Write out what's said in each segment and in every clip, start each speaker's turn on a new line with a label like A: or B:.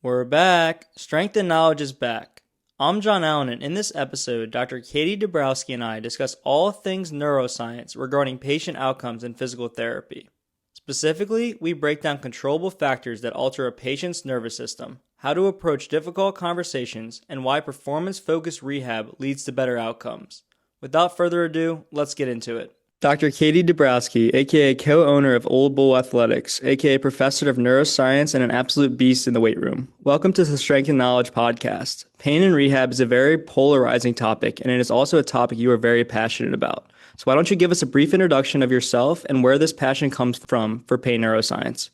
A: We're back. Strength and knowledge is back. I'm John Allan, and in this episode, Dr. Katie Dabrowski and I discuss all things neuroscience regarding patient outcomes in physical therapy. Specifically, we break down controllable factors that alter a patient's nervous system, how to approach difficult conversations, and why performance-focused rehab leads to better outcomes. Without further ado, let's get into it. Dr. Katie Dabrowski, aka co-owner of Old Bull Athletics, aka professor of neuroscience and an absolute beast in the weight room. Welcome to the Strength and Knowledge podcast. Pain and rehab is a very polarizing topic, and it is also a topic you are very passionate about. So why don't you give us a brief introduction of yourself and where this passion comes from for pain neuroscience?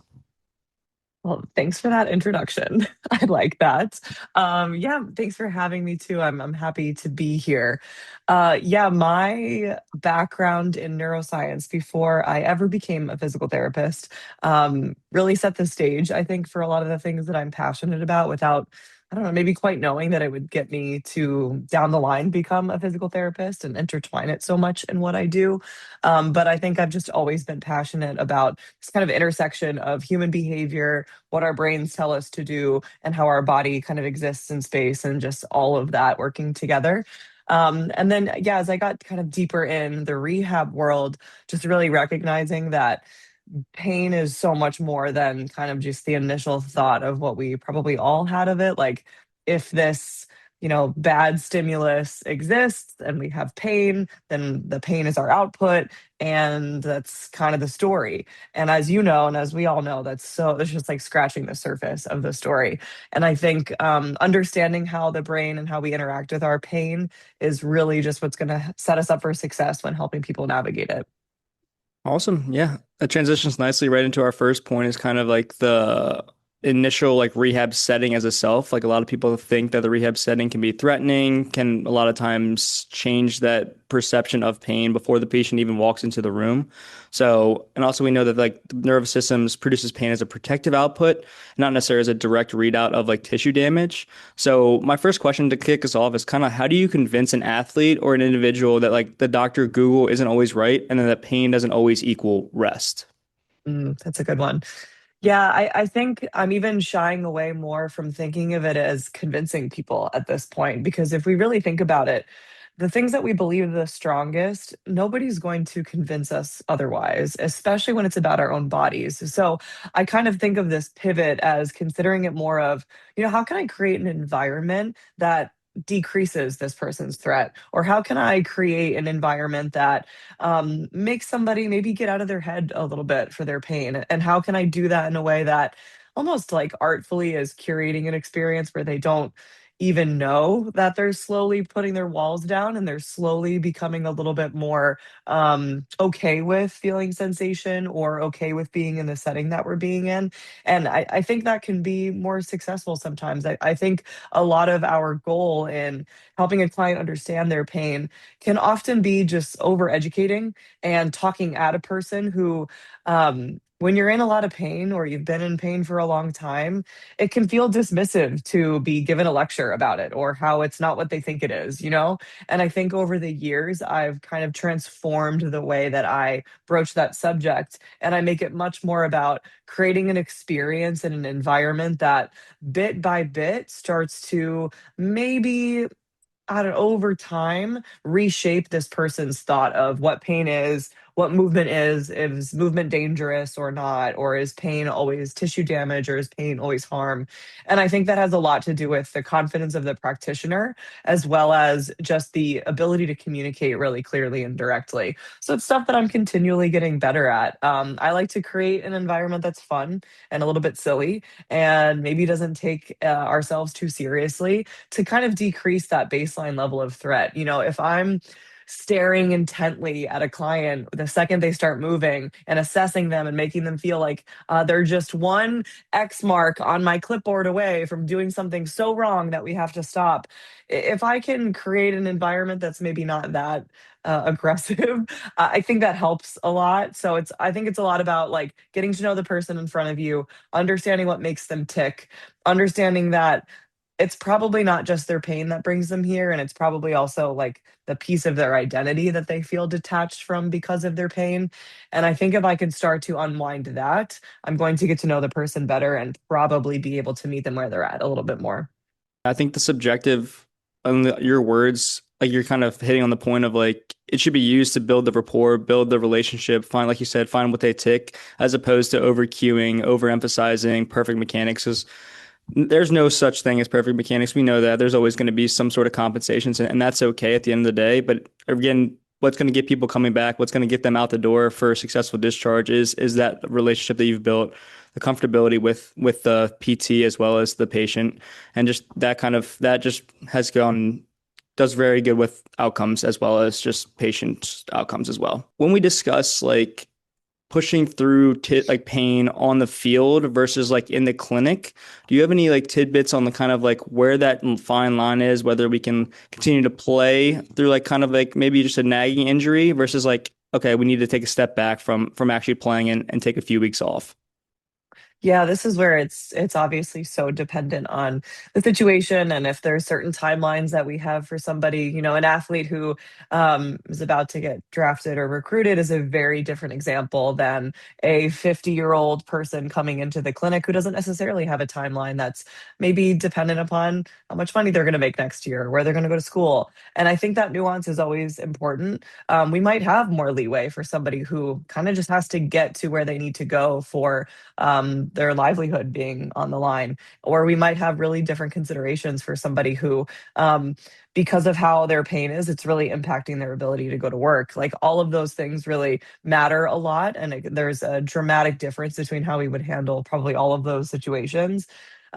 B: Well, thanks for that introduction. I like that. Yeah, thanks for having me too. I'm happy to be here. Yeah, my background in neuroscience before I ever became a physical therapist really set the stage, I think, for a lot of the things that I'm passionate about without, I don't know, maybe quite knowing that it would get me to down the line become a physical therapist and intertwine it so much in what I do. But I think I've just always been passionate about this kind of intersection of human behavior, what our brains tell us to do, and how our body kind of exists in space, and just all of that working together. And then, yeah, as I got kind of deeper in the rehab world, just really recognizing that pain is so much more than kind of just the initial thought of what we probably all had of it. Like, if this, bad stimulus exists and we have pain, then the pain is our output. And that's kind of the story. And as you know, and as we all know, it's just like scratching the surface of the story. And I think understanding how the brain and how we interact with our pain is really just what's going to set us up for success when helping people navigate it.
A: Awesome. Yeah. That transitions nicely right into our first point is kind of like the initial like rehab setting as a self. Like a lot of people think that the rehab setting can be threatening, can a lot of times change that perception of pain before the patient even walks into the room. So, and also we know that like the nervous systems produces pain as a protective output, not necessarily as a direct readout of like tissue damage. So my first question to kick us off is kind of how do you convince an athlete or an individual that like the doctor Google isn't always right and then that pain doesn't always equal rest?
B: That's a good one. Yeah, I think I'm even shying away more from thinking of it as convincing people at this point, because if we really think about it, the things that we believe the strongest, nobody's going to convince us otherwise, especially when it's about our own bodies. So I kind of think of this pivot as considering it more of, how can I create an environment that decreases this person's threat? Or how can I create an environment that makes somebody maybe get out of their head a little bit for their pain? And how can I do that in a way that almost like artfully is curating an experience where they don't even know that they're slowly putting their walls down and they're slowly becoming a little bit more okay with feeling sensation or okay with being in the setting that we're being in. And I think that can be more successful sometimes. I think a lot of our goal in helping a client understand their pain can often be just over educating and talking at a person who, when you're in a lot of pain or you've been in pain for a long time, it can feel dismissive to be given a lecture about it or how it's not what they think it is? And I think over the years, I've kind of transformed the way that I broach that subject. And I make it much more about creating an experience and an environment that bit by bit starts to maybe out of over time reshape this person's thought of what pain is, what movement is movement dangerous or not, or is pain always tissue damage, or is pain always harm? And I think that has a lot to do with the confidence of the practitioner, as well as just the ability to communicate really clearly and directly. So it's stuff that I'm continually getting better at. I like to create an environment that's fun and a little bit silly, and maybe doesn't take ourselves too seriously, to kind of decrease that baseline level of threat. If I'm staring intently at a client, the second they start moving and assessing them and making them feel like they're just one X mark on my clipboard away from doing something so wrong that we have to stop. If I can create an environment that's maybe not that aggressive, I think that helps a lot. So I think it's a lot about like getting to know the person in front of you, understanding what makes them tick, understanding that it's probably not just their pain that brings them here, and it's probably also like the piece of their identity that they feel detached from because of their pain. And I think if I can start to unwind that, I'm going to get to know the person better and probably be able to meet them where they're at a little bit more.
A: I think the subjective, your words, like you're kind of hitting on the point of like it should be used to build the rapport, build the relationship, find, like you said, find what they tick, as opposed to over cueing, overemphasizing perfect mechanics. Because there's no such thing as perfect mechanics. We know that there's always going to be some sort of compensations, and that's okay at the end of the day. But again, what's going to get people coming back, what's going to get them out the door for a successful discharge is that relationship that you've built, the comfortability with the PT as well as the patient, and just that just has gone does very good with outcomes as well as just patient outcomes as well. When we discuss like pushing through like pain on the field versus like in the clinic, do you have any like tidbits on the kind of like where that fine line is, whether we can continue to play through like kind of like maybe just a nagging injury versus like, okay, we need to take a step back from actually playing and take a few weeks off?
B: Yeah, this is where it's obviously so dependent on the situation, and if there's certain timelines that we have for somebody, an athlete who is about to get drafted or recruited is a very different example than a 50-year-old person coming into the clinic who doesn't necessarily have a timeline that's maybe dependent upon how much money they're going to make next year, where they're going to go to school. And I think that nuance is always important. We might have more leeway for somebody who kind of just has to get to where they need to go for their livelihood being on the line. Or we might have really different considerations for somebody who, because of how their pain is, it's really impacting their ability to go to work. Like all of those things really matter a lot. And there's a dramatic difference between how we would handle probably all of those situations.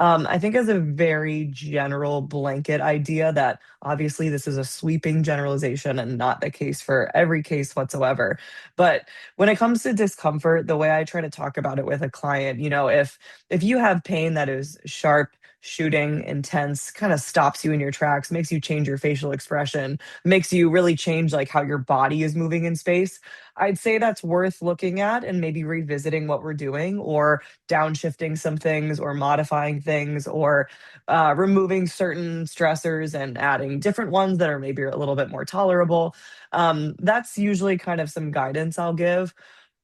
B: I think, as a very general blanket idea, that obviously this is a sweeping generalization and not the case for every case whatsoever. But when it comes to discomfort, the way I try to talk about it with a client, if you have pain that is sharp, shooting, intense, kind of stops you in your tracks, makes you change your facial expression, makes you really change like how your body is moving in space, I'd say that's worth looking at and maybe revisiting what we're doing, or downshifting some things, or modifying things, or removing certain stressors and adding different ones that are maybe a little bit more tolerable. That's usually kind of some guidance I'll give.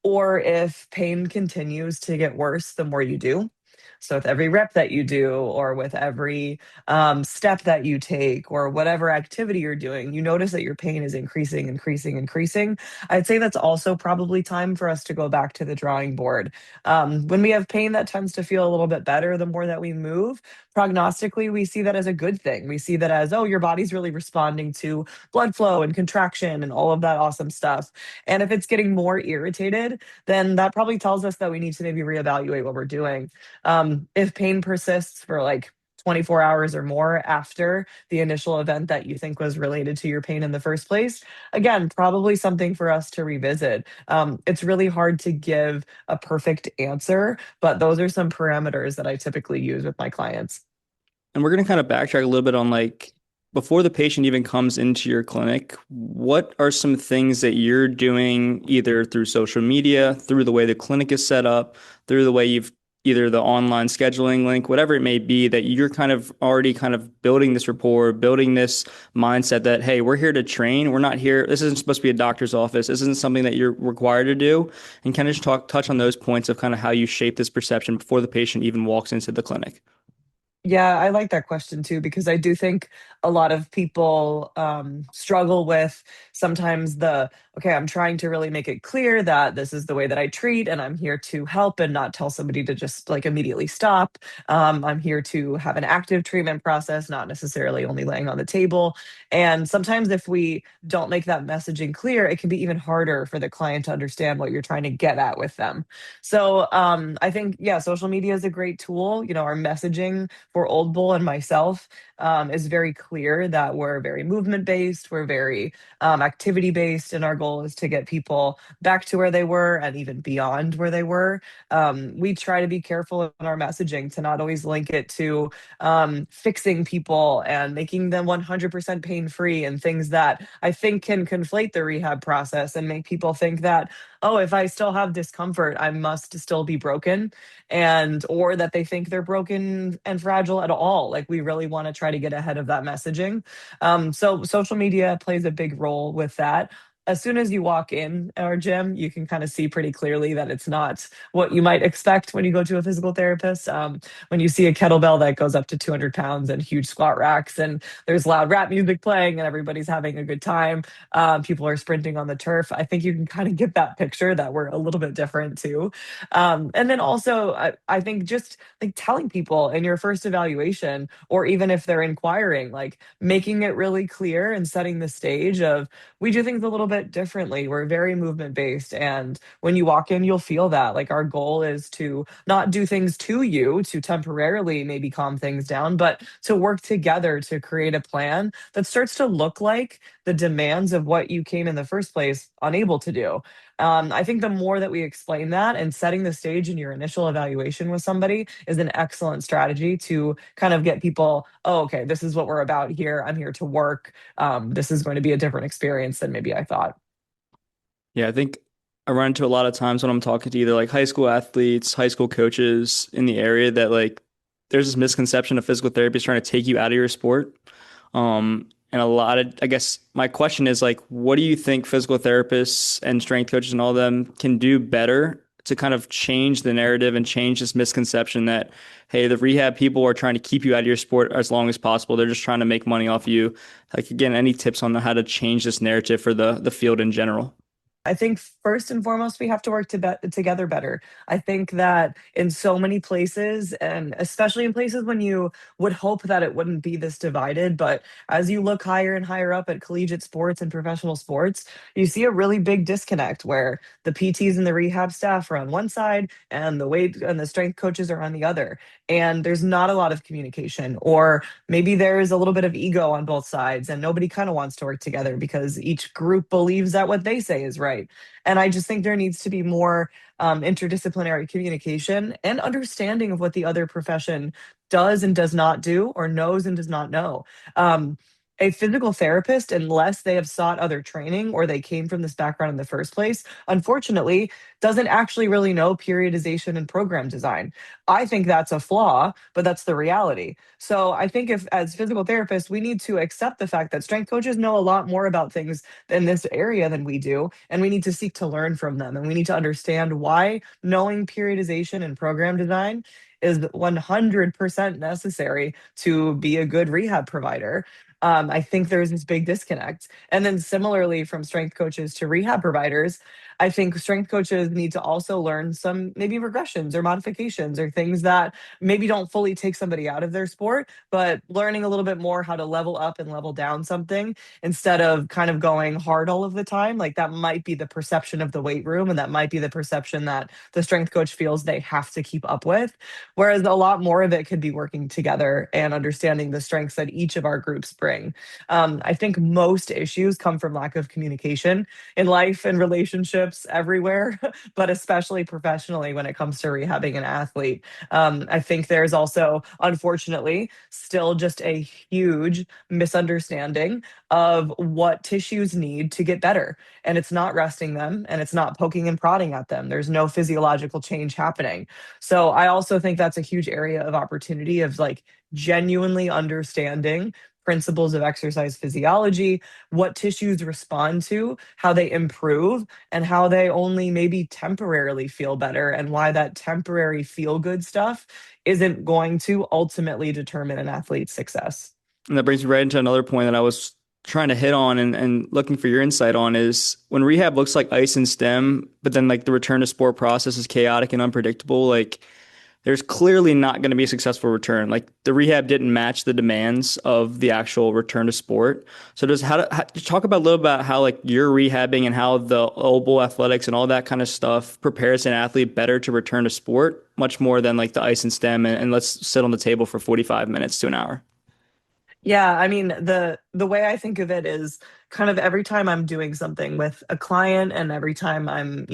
B: Or if pain continues to get worse the more you do. So, with every rep that you do, or with every step that you take, or whatever activity you're doing, you notice that your pain is increasing, increasing, increasing. I'd say that's also probably time for us to go back to the drawing board. When we have pain that tends to feel a little bit better the more that we move, prognostically, we see that as a good thing. We see that as, oh, your body's really responding to blood flow and contraction and all of that awesome stuff. And if it's getting more irritated, then that probably tells us that we need to maybe reevaluate what we're doing. If pain persists for like 24 hours or more after the initial event that you think was related to your pain in the first place, again, probably something for us to revisit. It's really hard to give a perfect answer, but those are some parameters that I typically use with my clients.
A: And we're going to kind of backtrack a little bit on like before the patient even comes into your clinic, what are some things that you're doing either through social media, through the way the clinic is set up, through the way you've either the online scheduling link, whatever it may be, that you're kind of already kind of building this rapport, building this mindset that, hey, we're here to train. We're not here. This isn't supposed to be a doctor's office. This isn't something that you're required to do. And kind of just touch on those points of kind of how you shape this perception before the patient even walks into the clinic.
B: Yeah, I like that question too, because I do think a lot of people struggle with sometimes okay, I'm trying to really make it clear that this is the way that I treat, and I'm here to help and not tell somebody to just like immediately stop. I'm here to have an active treatment process, not necessarily only laying on the table. And sometimes if we don't make that messaging clear, it can be even harder for the client to understand what you're trying to get at with them. So I think, yeah, social media is a great tool. Our messaging for Old Bull and myself is very clear that we're very movement based, we're very activity based, and our goal is to get people back to where they were and even beyond where they were. We try to be careful in our messaging to not always link it to fixing people and making them 100% pain free, and things that I think can conflate the rehab process and make people think that, oh, if I still have discomfort, I must still be broken, and or that they think they're broken and fragile fragile at all. Like we really want to try to get ahead of that messaging. So social media plays a big role with that. As soon as you walk in our gym, you can kind of see pretty clearly that it's not what you might expect when you go to a physical therapist. When you see a kettlebell that goes up to 200 pounds and huge squat racks, and there's loud rap music playing and everybody's having a good time, people are sprinting on the turf. I think you can kind of get that picture that we're a little bit different too. And then also, I think just like telling people in your first evaluation, or even if they're inquiring, like making it really clear and setting the stage of we do things a little bit differently. We're very movement based. And when you walk in, you'll feel that. Like our goal is to not do things to you to temporarily maybe calm things down, but to work together to create a plan that starts to look like the demands of what you came in the first place unable to do. I think the more that we explain that and setting the stage in your initial evaluation with somebody is an excellent strategy to kind of get people, oh, okay, this is what we're about here. I'm here to work. This is going to be a different experience than maybe I thought.
A: Yeah, I think I run into a lot of times when I'm talking to either like high school athletes, high school coaches in the area that like there's this misconception of physical therapy is trying to take you out of your sport. And a lot of, I guess my question is like, what do you think physical therapists and strength coaches and all of them can do better to kind of change the narrative and change this misconception that, hey, the rehab people are trying to keep you out of your sport as long as possible. They're just trying to make money off you. Like, again, any tips on how to change this narrative for the field in general?
B: I think first and foremost, we have to work together better. I think that in so many places, and especially in places when you would hope that it wouldn't be this divided, but as you look higher and higher up at collegiate sports and professional sports, you see a really big disconnect where the PTs and the rehab staff are on one side and the weight and the strength coaches are on the other. And there's not a lot of communication, or maybe there's a little bit of ego on both sides, and nobody kind of wants to work together because each group believes that what they say is right. And I just think there needs to be more interdisciplinary communication and understanding of what the other profession does and does not do, or knows and does not know. A physical therapist, unless they have sought other training or they came from this background in the first place, unfortunately, doesn't actually really know periodization and program design. I think that's a flaw, but that's the reality. So I think if, as physical therapists, we need to accept the fact that strength coaches know a lot more about things in this area than we do, and we need to seek to learn from them. And we need to understand why knowing periodization and program design is 100% necessary to be a good rehab provider. I think there's this big disconnect. And then similarly, from strength coaches to rehab providers, I think strength coaches need to also learn some maybe regressions or modifications or things that maybe don't fully take somebody out of their sport, but learning a little bit more how to level up and level down something instead of kind of going hard all of the time. Like that might be the perception of the weight room, and that might be the perception that the strength coach feels they have to keep up with. Whereas a lot more of it could be working together and understanding the strengths that each of our groups bring. I think most issues come from lack of communication in life and relationships everywhere, but especially professionally when it comes to rehabbing an athlete. I think there's also, unfortunately, still just a huge misunderstanding of what tissues need to get better. And it's not resting them, and it's not poking and prodding at them. There's no physiological change happening. So I also think that's a huge area of opportunity of like genuinely understanding principles of exercise physiology, what tissues respond to, how they improve, and how they only maybe temporarily feel better, and why that temporary feel good stuff isn't going to ultimately determine an athlete's success.
A: And that brings me right into another point that I was trying to hit on and looking for your insight on is when rehab looks like ice and stem, but then like the return to sport process is chaotic and unpredictable, like there's clearly not going to be a successful return. Like the rehab didn't match the demands of the actual return to sport. So does talk about a little about how like you're rehabbing and how the oval athletics and all that kind of stuff prepares an athlete better to return to sport, much more than like the ice and stem and let's sit on the table for 45 minutes to an hour.
B: Yeah, I mean, the way I think of it is kind of every time I'm doing something with a client and every time I'm,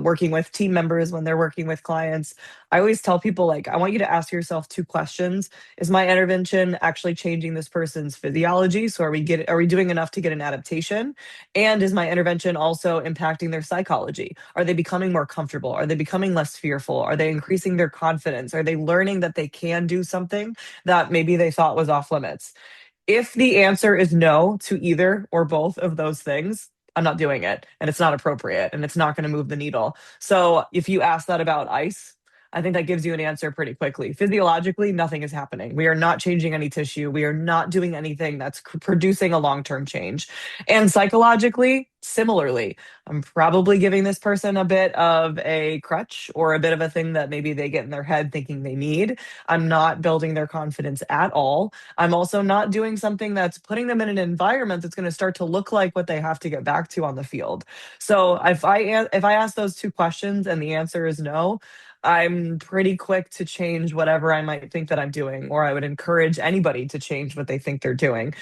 B: working with team members when they're working with clients, I always tell people, like, I want you to ask yourself two questions. Is my intervention actually changing this person's physiology? So are we doing enough to get an adaptation? And is my intervention also impacting their psychology? Are they becoming more comfortable? Are they becoming less fearful? Are they increasing their confidence? Are they learning that they can do something that maybe they thought was off limits? If the answer is no to either or both of those things, I'm not doing it and it's not appropriate and it's not going to move the needle. So if you ask that about ice, I think that gives you an answer pretty quickly. Physiologically, nothing is happening. We are not changing any tissue. We are not doing anything that's producing a long term change. And psychologically, similarly, I'm probably giving this person a bit of a crutch or a bit of a thing that maybe they get in their head thinking they need. I'm not building their confidence at all. I'm also not doing something that's putting them in an environment that's going to start to look like what they have to get back to on the field. So if I ask those two questions and the answer is no, I'm pretty quick to change whatever I might think that I'm doing, or I would encourage anybody to change what they think they're doing.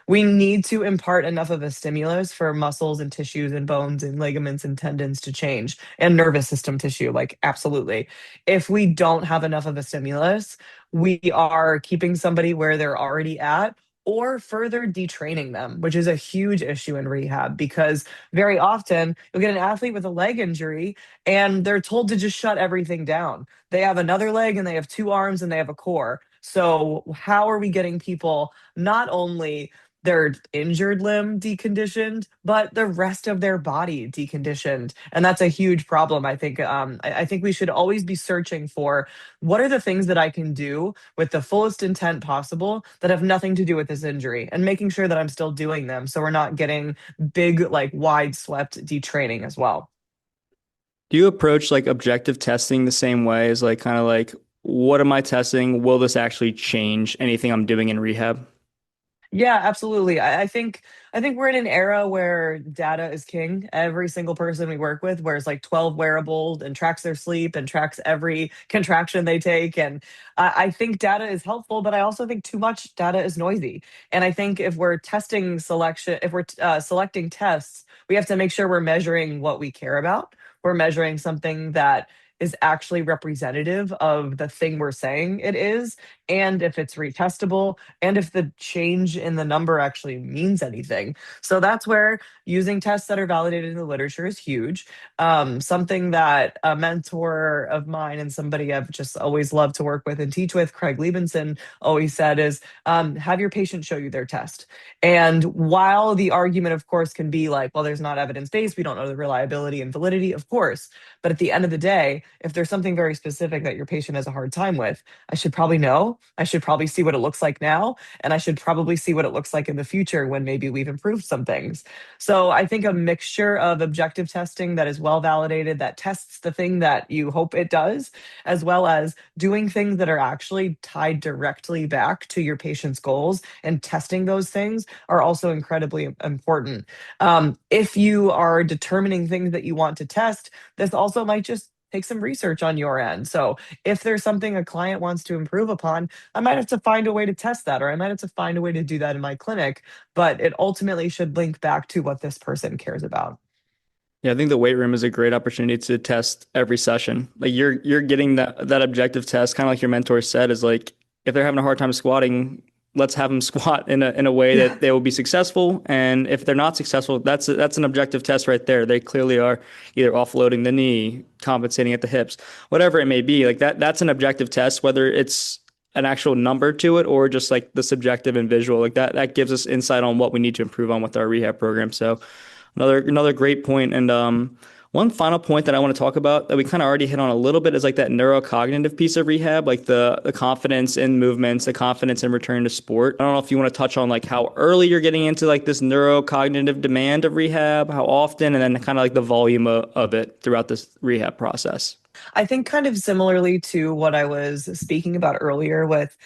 B: We need to impart enough of a stimulus for muscles and tissues and bones and ligaments and tendons to change, and nervous system tissue, like, absolutely. If we don't have enough of a stimulus, we are keeping somebody where they're already at or further detraining them, which is a huge issue in rehab because very often you'll get an athlete with a leg injury and they're told to just shut everything down. They have another leg and they have two arms and they have a core. So, how are we getting people not only their injured limb deconditioned, but the rest of their body deconditioned? And that's a huge problem. I think. I think we should always be searching for what are the things that I can do with the fullest intent possible that have nothing to do with this injury, and making sure that I'm still doing them, so we're not getting big, like, wide swept detraining as well.
A: Do you approach like objective testing the same way as like kind of like, what am I testing? Will this actually change anything I'm doing in rehab?
B: Yeah, absolutely. I think we're in an era where data is king. Every single person we work with wears like 12 wearables and tracks their sleep and tracks every contraction they take. And I think data is helpful, but I also think too much data is noisy. And I think if we're selecting tests, we have to make sure we're measuring what we care about. We're measuring something that is actually representative of the thing we're saying it is, and if it's retestable, and if the change in the number actually means anything. So that's where using tests that are validated in the literature is huge. Something that a mentor of mine and somebody I've just always loved to work with and teach with, Craig Liebenson, always said is, have your patient show you their test. And while the argument, of course, can be like, well, there's not evidence based, we don't know the reliability and validity, of course. But at the end of the day, if there's something very specific that your patient has a hard time with, I should probably know. I should probably see what it looks like now. And I should probably see what it looks like in the future when maybe we've improved some things. So I think a mixture of objective testing that is well validated, that tests the thing that you hope it does, as well as doing things that are actually tied directly back to your patient's goals and testing those things are also incredibly important. If you are determining things that you want to test, this also might just take some research on your end. So if there's something a client wants to improve upon, I might have to find a way to test that, or I might have to find a way to do that in my clinic, but it ultimately should link back to what this person cares about.
A: Yeah, I think the weight room is a great opportunity to test every session. Like you're getting that objective test, kind of like your mentor said, is like if they're having a hard time squatting, let's have them squat in a way
B: Yeah.
A: that they will be successful. And if they're not successful, that's an objective test right there. They clearly are either offloading the knee, compensating at the hips, whatever it may be. Like that's an objective test, whether it's an actual number to it or just like the subjective and visual. Like that gives us insight on what we need to improve on with our rehab program. So another great point. And one final point that I want to talk about that we kind of already hit on a little bit is like that neurocognitive piece of rehab, like the confidence in movements, the confidence in return to sport. I don't know if you want to touch on like how early you're getting into like this neurocognitive demand of rehab, how often, and then kind of like the volume of it throughout this rehab process.
B: I think kind of similarly to what I was speaking about earlier with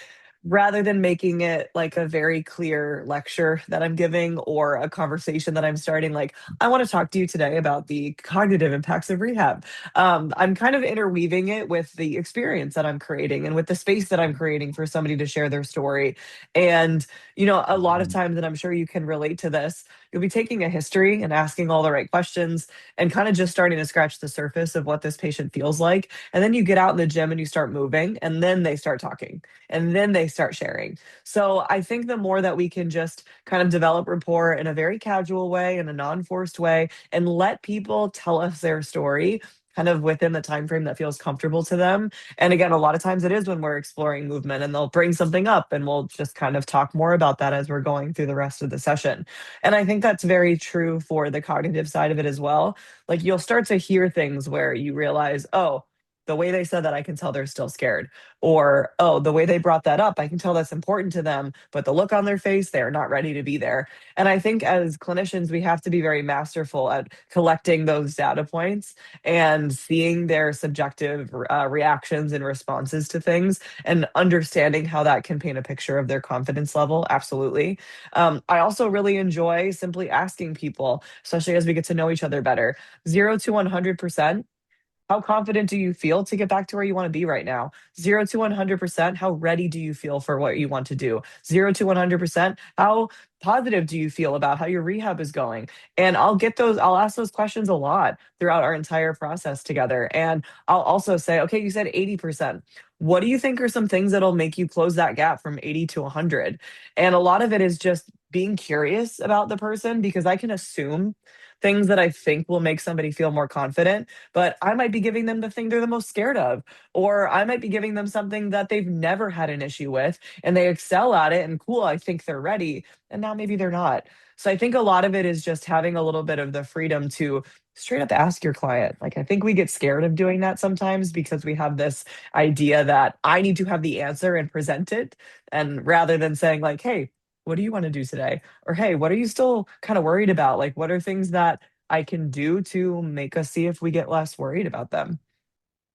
B: rather than making it like a very clear lecture that I'm giving or a conversation that I'm starting, like, I want to talk to you today about the cognitive impacts of rehab. I'm kind of interweaving it with the experience that I'm creating and with the space that I'm creating for somebody to share their story. And, a lot of times, and I'm sure you can relate to this, you'll be taking a history and asking all the right questions and kind of just starting to scratch the surface of what this patient feels like. And then you get out in the gym and you start moving, and then they start talking and then they start sharing. So I think the more that we can just kind of develop rapport in a very casual way, in a non-forced way, and let people tell us their story kind of within the time frame that feels comfortable to them. And again, a lot of times it is when we're exploring movement and they'll bring something up and we'll just kind of talk more about that as we're going through the rest of the session. And I think that's very true for the cognitive side of it as well. Like you'll start to hear things where you realize, oh, the way they said that, I can tell they're still scared. Or, oh, the way they brought that up, I can tell that's important to them, but the look on their face, they're not ready to be there. And I think as clinicians, we have to be very masterful at collecting those data points and seeing their subjective reactions and responses to things and understanding how that can paint a picture of their confidence level. Absolutely. I also really enjoy simply asking people, especially as we get to know each other better, 0 to 100%. How confident do you feel to get back to where you want to be right now? 0 to 100%. How ready do you feel for what you want to do? 0 to 100%. How positive do you feel about how your rehab is going? And I'll ask those questions a lot throughout our entire process together. And I'll also say, okay, you said 80%. What do you think are some things that'll make you close that gap from 80 to 100? And a lot of it is just being curious about the person because I can assume things that I think will make somebody feel more confident, but I might be giving them the thing they're the most scared of, or I might be giving them something that they've never had an issue with and they excel at it and cool, I think they're ready. And now maybe they're not. So I think a lot of it is just having a little bit of the freedom to straight up ask your client. Like I think we get scared of doing that sometimes because we have this idea that I need to have the answer and present it. And rather than saying, like, hey, what do you want to do today? Or hey, what are you still kind of worried about? Like, what are things that I can do to make us see if we get less worried about them?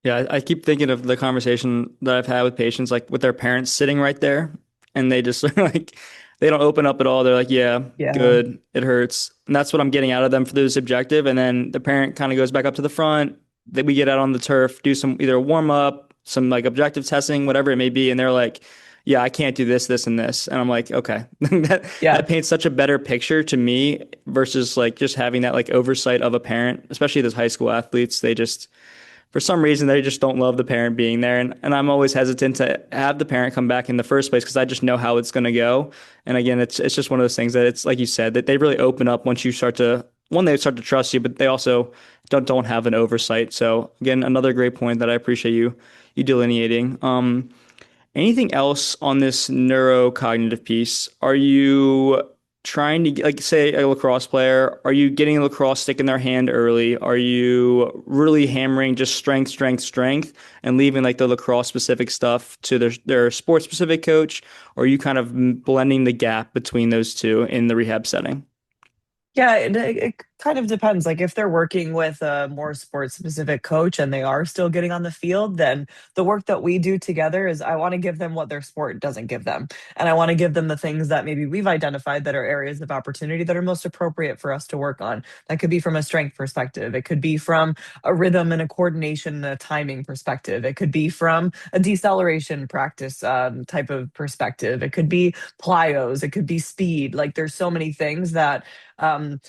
A: Yeah, I keep thinking of the conversation that I've had with patients, like with their parents sitting right there, and they just like they don't open up at all. They're like, "Yeah,
B: Yeah.
A: good, it hurts," and that's what I'm getting out of them for this objective. And then the parent kind of goes back up to the front. That we get out on the turf, do some either warm up, some like objective testing, whatever it may be, and they're like, "Yeah, I can't do this, this, and this," and I'm like, "Okay," that
B: Yeah.
A: paints such a better picture to me versus like just having that like oversight of a parent, especially those high school athletes. They just for some reason they just don't love the parent being there, and I'm always hesitant to have the parent come back in the first place because I just know how it's going to go. And again, it's just one of those things that it's like you said that they really open up once you start to one they start to trust you, but they also don't have an oversight. So again, another great point that I appreciate you delineating. Anything else on this neurocognitive piece? Are you trying to, like, say, a lacrosse player, are you getting a lacrosse stick in their hand early? Are you really hammering just strength, strength, strength and leaving like the lacrosse specific stuff to their sports specific coach? Or are you kind of blending the gap between those two in the rehab setting?
B: Yeah, it kind of depends. Like if they're working with a more sports specific coach and they are still getting on the field, then the work that we do together is I want to give them what their sport doesn't give them. And I want to give them the things that maybe we've identified that are areas of opportunity that are most appropriate for us to work on. That could be from a strength perspective. It could be from a rhythm and a coordination and a timing perspective. It could be from a deceleration practice type of perspective. It could be plyos. It could be speed. Like there's so many things that um,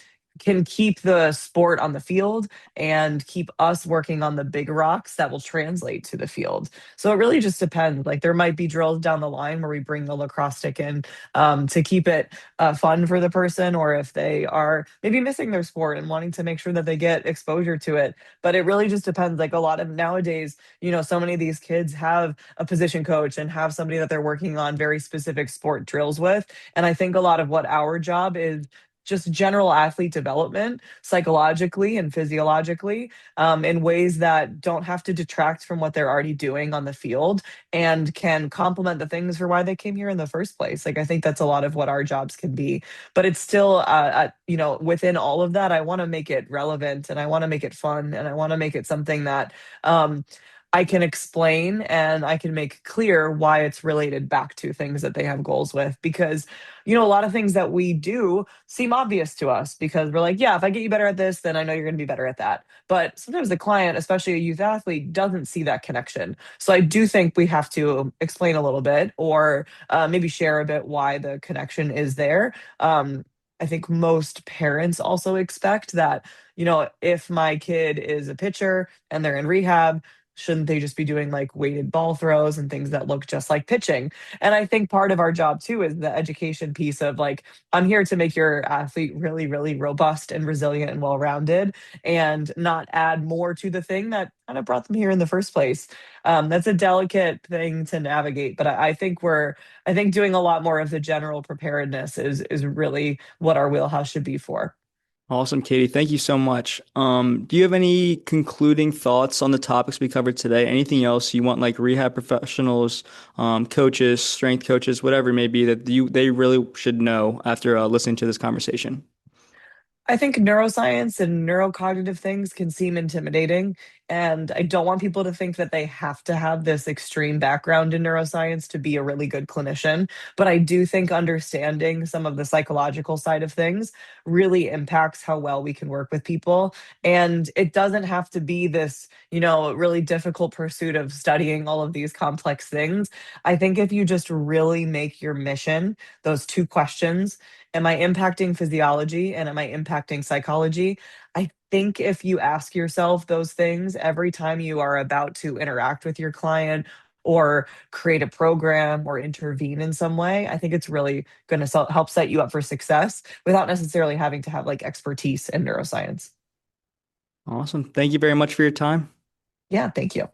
B: can keep the sport on the field and keep us working on the big rocks that will translate to the field. So it really just depends. Like there might be drills down the line where we bring the lacrosse stick in to keep it fun for the person, or if they are maybe missing their sport and wanting to make sure that they get exposure to it. But it really just depends. Like a lot of nowadays, so many of these kids have a position coach and have somebody that they're working on very specific sport drills with. And I think a lot of what our job is just general athlete development psychologically and physiologically in ways that don't have to detract from what they're already doing on the field and can complement the things for why they came here in the first place. Like I think that's a lot of what our jobs can be, but it's still within all of that I want to make it relevant and I want to make it fun and I want to make it something that um I can explain and I can make clear why it's related back to things that they have goals with. Because, a lot of things that we do seem obvious to us because we're like, yeah, if I get you better at this, then I know you're going to be better at that. But sometimes the client, especially a youth athlete, doesn't see that connection. So I do think we have to explain a little bit or maybe share a bit why the connection is there. I think most parents also expect that, if my kid is a pitcher and they're in rehab, shouldn't they just be doing like weighted ball throws and things that look just like pitching? And I think part of our job too is the education piece of like, I'm here to make your athlete really, really robust and resilient and well rounded and not add more to the thing that kind of brought them here in the first place. That's a delicate thing to navigate, but I think doing a lot more of the general preparedness is really what our wheelhouse should be for.
A: Awesome, Katie. Thank you so much. Do you have any concluding thoughts on the topics we covered today? Anything else you want, like rehab professionals, coaches, strength coaches, whatever it may be, that they really should know after listening to this conversation?
B: I think neuroscience and neurocognitive things can seem intimidating. And I don't want people to think that they have to have this extreme background in neuroscience to be a really good clinician. But I do think understanding some of the psychological side of things really impacts how well we can work with people. And it doesn't have to be this, really difficult pursuit of studying all of these complex things. I think if you just really make your mission those two questions, am I impacting physiology and am I impacting psychology? I think if you ask yourself those things every time you are about to interact with your client or create a program or intervene in some way, I think it's really going to help set you up for success without necessarily having to have like expertise in neuroscience.
A: Awesome. Thank you very much for your time.
B: Yeah, thank you.